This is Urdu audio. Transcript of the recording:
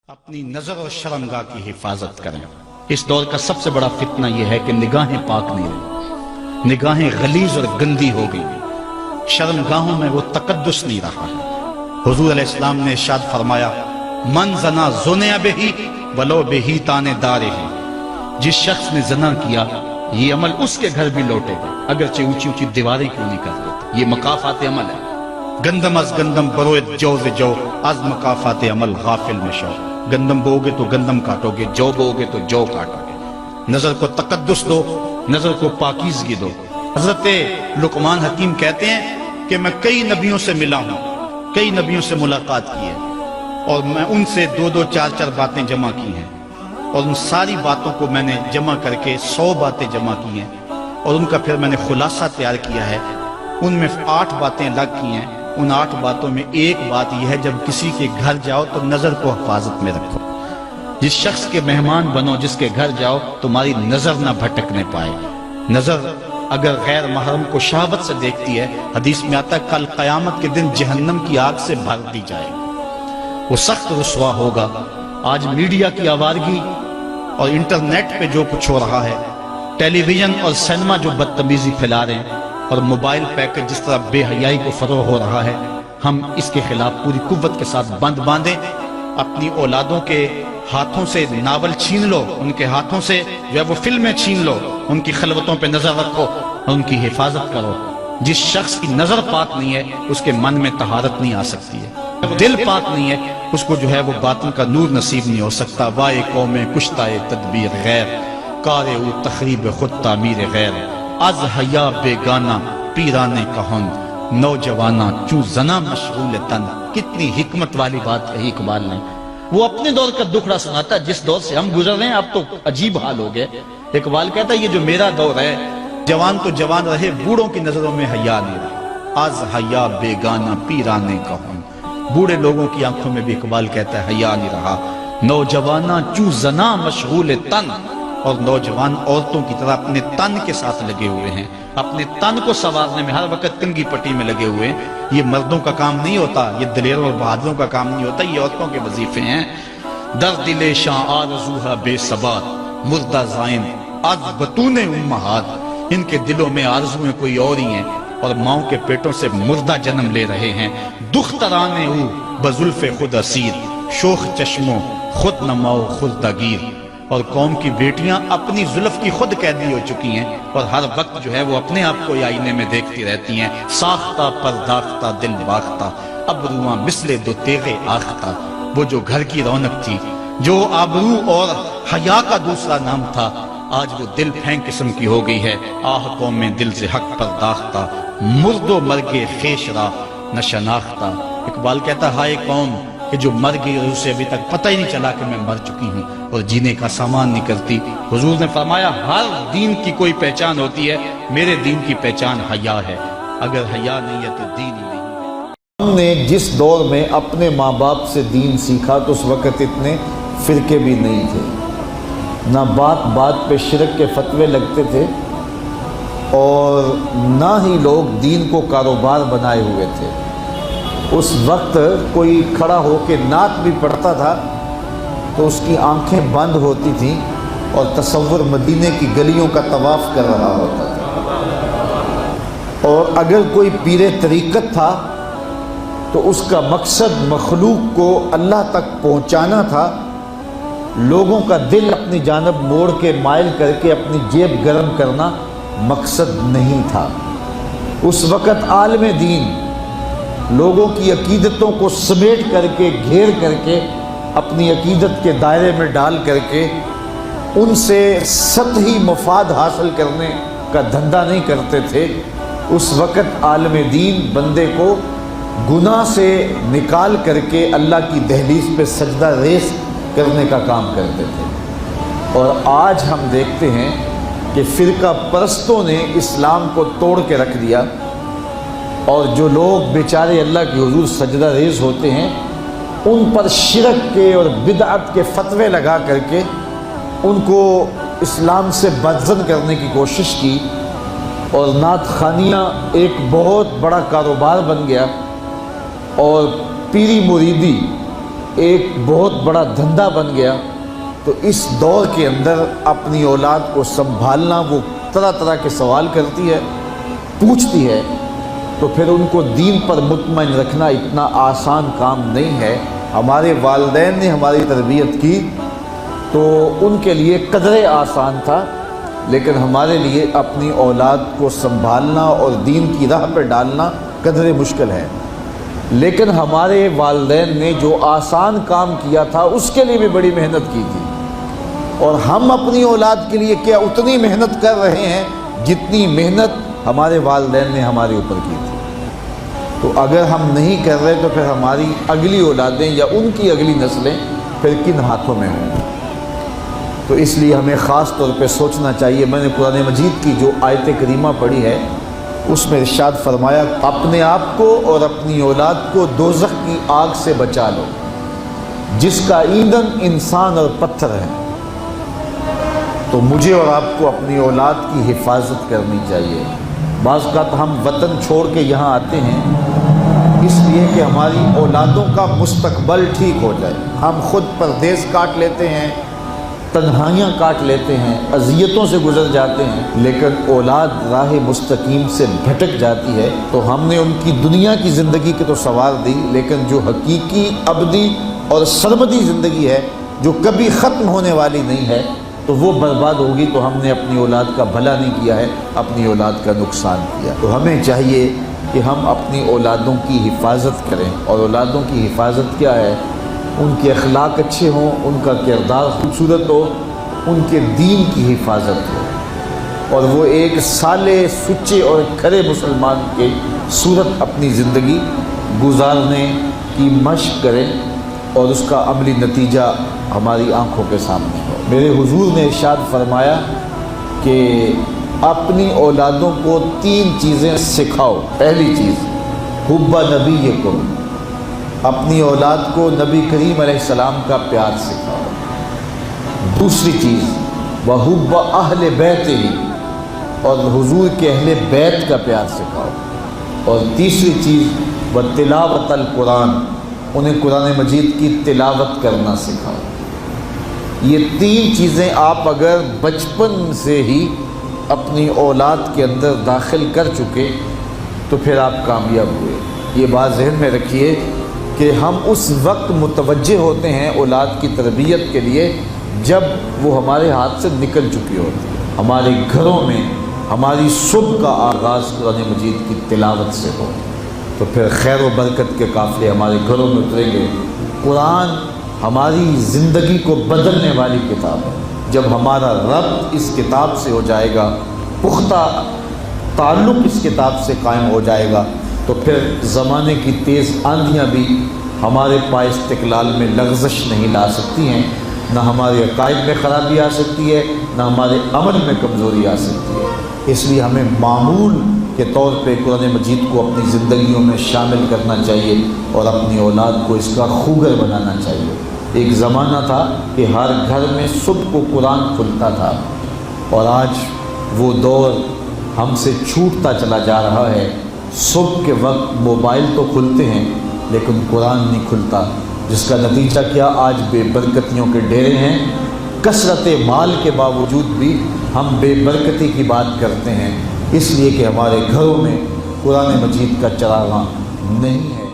اپنی نظر اور شرمگاہ کی حفاظت کریں۔ اس دور کا سب سے بڑا فتنہ یہ ہے کہ نگاہیں پاک نہیں رہی، نگاہیں غلیظ اور گندی ہو گئی، شرمگاہوں میں وہ تقدس نہیں رہا ہے۔ حضور علیہ السلام نے ارشاد فرمایا، من زنا زنیا بہی ولو بہی تانے دارے ہی، جس شخص نے زنا کیا یہ عمل اس کے گھر بھی لوٹے گا اگرچہ اونچی اونچی دیواریں کیوں نہیں کر دیتے۔ یہ مکافات عمل ہے۔ گندم از گندم بروئت جو ز جو، از مکافات عمل غافل مشو۔ گندم بوگے تو گندم کاٹو گے، جو بوگے تو جو کاٹو گے۔ نظر کو تقدس دو، نظر کو پاکیزگی دو۔ حضرت لقمان حکیم کہتے ہیں کہ میں کئی نبیوں سے ملا ہوں، کئی نبیوں سے ملاقات کی ہے، اور میں ان سے دو دو چار چار باتیں جمع کی ہیں، اور ان ساری باتوں کو میں نے جمع کر کے 100 باتیں جمع کی ہیں، اور ان کا پھر میں نے خلاصہ تیار کیا ہے۔ ان میں 8 باتیں الگ کی ہیں۔ ان 8 باتوں میں ایک بات یہ ہے، جب کسی کے گھر جاؤ تو نظر کو حفاظت میں رکھو۔ جس شخص کے مہمان بنو، جس کے گھر جاؤ، تمہاری نظر نہ بھٹکنے پائے۔ نظر اگر غیر محرم کو شہوت سے دیکھتی ہے، حدیث میں آتا ہے کل قیامت کے دن جہنم کی آگ سے بھر دی جائے گی، وہ سخت رسوا ہوگا۔ آج میڈیا کی آوارگی اور انٹرنیٹ پہ جو کچھ ہو رہا ہے، ٹیلی ویژن اور سینما جو بدتمیزی پھیلا رہے ہیں، اور موبائل پیکج جس طرح بے حیائی کو فروغ ہو رہا ہے، ہم اس کے خلاف پوری قوت کے ساتھ بند باندھیں۔ اپنی اولادوں کے ہاتھوں سے ناول چھین لو، ان کے ہاتھوں سے جو ہے وہ فلمیں چھین لو، ان کی خلوتوں پہ نظر رکھو اور ان کی حفاظت کرو۔ جس شخص کی نظر پاک نہیں ہے، اس کے من میں طہارت نہیں آ سکتی ہے۔ دل پاک نہیں ہے، اس کو جو ہے وہ باطن کا نور نصیب نہیں ہو سکتا۔ وائے قوم کشتائے تدبیر غیر، کار او تخریب خود تعمیر غیر۔ از حیا بیگانہ پیرانے کہن، نوجوانہ چوں زنا مشغول تن۔ کتنی حکمت والی بات کہی اقبال نے۔ وہ اپنے دور کا دکھڑا سناتا ہے، جس دور سے ہم گزر رہے ہیں اب تو عجیب حال ہو گئے۔ اقبال کہتا ہے یہ جو میرا دور ہے، جوان تو جوان رہے، بوڑھوں کی نظروں میں حیا نہیں رہا۔ از حیا بیگانہ پیرانے کہن، بوڑھے لوگوں کی آنکھوں میں بھی اقبال کہتا ہے حیا نہیں رہا۔ نوجوانہ چوں زنا مشغول تن، اور نوجوان عورتوں کی طرح اپنے تن کے ساتھ لگے ہوئے ہیں، اپنے تن کو سنوارنے میں ہر وقت کنگھی پٹی میں لگے ہوئے ہیں۔ یہ مردوں کا کام نہیں ہوتا، یہ دلیروں اور بہادروں کا کام نہیں ہوتا، یہ عورتوں کے وظیفے ہیں۔ در دل شاں آرزوہا بے ثبات، مردہ زائن از بطون امہات۔ ان کے دلوں میں آرزویں کوئی اور ہی ہیں، اور ماؤں کے پیٹوں سے مردہ جنم لے رہے ہیں۔ دخترانے او بزلف خود اسیر، شوخ چشموں خود نماؤ خود دگیر۔ اور قوم کی بیٹیاں اپنی زلف کی خود قیدی ہو چکی ہیں، اور ہر وقت جو ہے وہ اپنے آپ کو آئینے میں دیکھتی رہتی ہیں۔ ساختہ پرداختہ دل باختہ، ابروان مثل دو تیغ آختہ۔ وہ جو گھر کی رونق تھی، جو آبرو اور حیا کا دوسرا نام تھا، آج وہ دل پھینک قسم کی ہو گئی ہے۔ آہ قوم میں دل سے حق پرداختہ، مرد و مرگ خویش را نہ شناختہ۔ اقبال کہتا ہے ہائے قوم کہ جو مر گئی اور اسے ابھی تک پتہ ہی نہیں چلا کہ میں مر چکی ہوں اور جینے کا سامان نہیں کرتی۔ حضور نے فرمایا ہر دین کی کوئی پہچان ہوتی ہے، میرے دین کی پہچان حیا ہے۔ اگر حیا نہیں ہے تو دین ہی نہیں ہے۔ ہم نے جس دور میں اپنے ماں باپ سے دین سیکھا تو اس وقت اتنے فرقے بھی نہیں تھے، نہ بات بات پہ شرک کے فتوے لگتے تھے، اور نہ ہی لوگ دین کو کاروبار بنائے ہوئے تھے۔ اس وقت کوئی کھڑا ہو کے نعت بھی پڑھتا تھا تو اس کی آنکھیں بند ہوتی تھیں اور تصور مدینے کی گلیوں کا طواف کر رہا ہوتا تھا۔ اور اگر کوئی پیر طریقت تھا تو اس کا مقصد مخلوق کو اللہ تک پہنچانا تھا، لوگوں کا دل اپنی جانب موڑ کے مائل کر کے اپنی جیب گرم کرنا مقصد نہیں تھا۔ اس وقت عالم دین لوگوں کی عقیدتوں کو سمیٹ کر کے، گھیر کر کے، اپنی عقیدت کے دائرے میں ڈال کر کے ان سے سطحی مفاد حاصل کرنے کا دھندا نہیں کرتے تھے۔ اس وقت عالم دین بندے کو گناہ سے نکال کر کے اللہ کی دہلیز پہ سجدہ ریز کرنے کا کام کرتے تھے۔ اور آج ہم دیکھتے ہیں کہ فرقہ پرستوں نے اسلام کو توڑ کے رکھ دیا، اور جو لوگ بیچارے اللہ کے حضور سجدہ ریز ہوتے ہیں ان پر شرک کے اور بدعت کے فتوے لگا کر کے ان کو اسلام سے بدزن کرنے کی کوشش کی، اور نعت خوانیاں ایک بہت بڑا کاروبار بن گیا، اور پیری مریدی ایک بہت بڑا دھندا بن گیا، تو اس دور کے اندر اپنی اولاد کو سنبھالنا، وہ طرح طرح کے سوال کرتی ہے، پوچھتی ہے، تو پھر ان کو دین پر مطمئن رکھنا اتنا آسان کام نہیں ہے۔ ہمارے والدین نے ہماری تربیت کی تو ان کے لیے قدرے آسان تھا، لیکن ہمارے لیے اپنی اولاد کو سنبھالنا اور دین کی راہ پر ڈالنا قدرے مشکل ہے۔ لیکن ہمارے والدین نے جو آسان کام کیا تھا اس کے لیے بھی بڑی محنت کی تھی، اور ہم اپنی اولاد کے لیے کیا اتنی محنت کر رہے ہیں جتنی محنت ہمارے والدین نے ہمارے اوپر کی تھی۔ تو اگر ہم نہیں کر رہے تو پھر ہماری اگلی اولادیں یا ان کی اگلی نسلیں پھر کن ہاتھوں میں ہوں؟ تو اس لیے ہمیں خاص طور پہ سوچنا چاہیے۔ میں نے قرآن مجید کی جو آیت کریمہ پڑھی ہے اس میں ارشاد فرمایا، اپنے آپ کو اور اپنی اولاد کو دوزخ کی آگ سے بچا لو جس کا ایندھن انسان اور پتھر ہے۔ تو مجھے اور آپ کو اپنی اولاد کی حفاظت کرنی چاہیے۔ بعض اوقات ہم وطن چھوڑ کے یہاں آتے ہیں اس لیے کہ ہماری اولادوں کا مستقبل ٹھیک ہو جائے۔ ہم خود پردیس کاٹ لیتے ہیں، تنہائیاں کاٹ لیتے ہیں، اذیتوں سے گزر جاتے ہیں، لیکن اولاد راہ مستقیم سے بھٹک جاتی ہے تو ہم نے ان کی دنیا کی زندگی کی تو سنوار دی، لیکن جو حقیقی ابدی اور سرمدی زندگی ہے جو کبھی ختم ہونے والی نہیں ہے تو وہ برباد ہوگی۔ تو ہم نے اپنی اولاد کا بھلا نہیں کیا ہے، اپنی اولاد کا نقصان کیا۔ تو ہمیں چاہیے کہ ہم اپنی اولادوں کی حفاظت کریں، اور اولادوں کی حفاظت کیا ہے؟ ان کے اخلاق اچھے ہوں، ان کا کردار خوبصورت ہو، ان کے دین کی حفاظت ہو، اور وہ ایک صالح، سچے اور کھرے مسلمان کے صورت اپنی زندگی گزارنے کی مشق کریں، اور اس کا عملی نتیجہ ہماری آنکھوں کے سامنے ہو۔ میرے حضور نے ارشاد فرمایا کہ اپنی اولادوں کو 3 چیزیں سکھاؤ۔ پہلی چیز حب نبیکم، اپنی اولاد کو نبی کریم علیہ السلام کا پیار سکھاؤ۔ دوسری چیز وحب اہل بیت ہی، اور حضور کے اہل بیت کا پیار سکھاؤ۔ اور تیسری چیز وتلاوت القرآن، انہیں قرآن مجید کی تلاوت کرنا سکھاؤ۔ یہ 3 چیزیں آپ اگر بچپن سے ہی اپنی اولاد کے اندر داخل کر چکے تو پھر آپ کامیاب ہوئے۔ یہ بات ذہن میں رکھیے کہ ہم اس وقت متوجہ ہوتے ہیں اولاد کی تربیت کے لیے جب وہ ہمارے ہاتھ سے نکل چکی ہوتی ہے۔ ہمارے گھروں میں ہماری صبح کا آغاز قرآن مجید کی تلاوت سے ہو تو پھر خیر و برکت کے قافلے ہمارے گھروں میں اتریں گے۔ قرآن ہماری زندگی کو بدلنے والی کتاب ہے۔ جب ہمارا ربط اس کتاب سے ہو جائے گا، پختہ تعلق اس کتاب سے قائم ہو جائے گا، تو پھر زمانے کی تیز آندھیاں بھی ہمارے پائے استقلال میں لغزش نہیں لا سکتی ہیں، نہ ہمارے عقائد میں خرابی آ سکتی ہے، نہ ہمارے عمل میں کمزوری آ سکتی ہے۔ اس لیے ہمیں معمول کے طور پہ قرآن مجید کو اپنی زندگیوں میں شامل کرنا چاہیے اور اپنی اولاد کو اس کا خوگر بنانا چاہیے۔ ایک زمانہ تھا کہ ہر گھر میں صبح کو قرآن کھلتا تھا، اور آج وہ دور ہم سے چھوٹتا چلا جا رہا ہے۔ صبح کے وقت موبائل تو کھلتے ہیں لیکن قرآن نہیں کھلتا، جس کا نتیجہ کیا؟ آج بے برکتیوں کے ڈیرے ہیں۔ کثرت مال کے باوجود بھی ہم بے برکتی کی بات کرتے ہیں، اس لیے کہ ہمارے گھروں میں قرآن مجید کا چراغاں نہیں ہے۔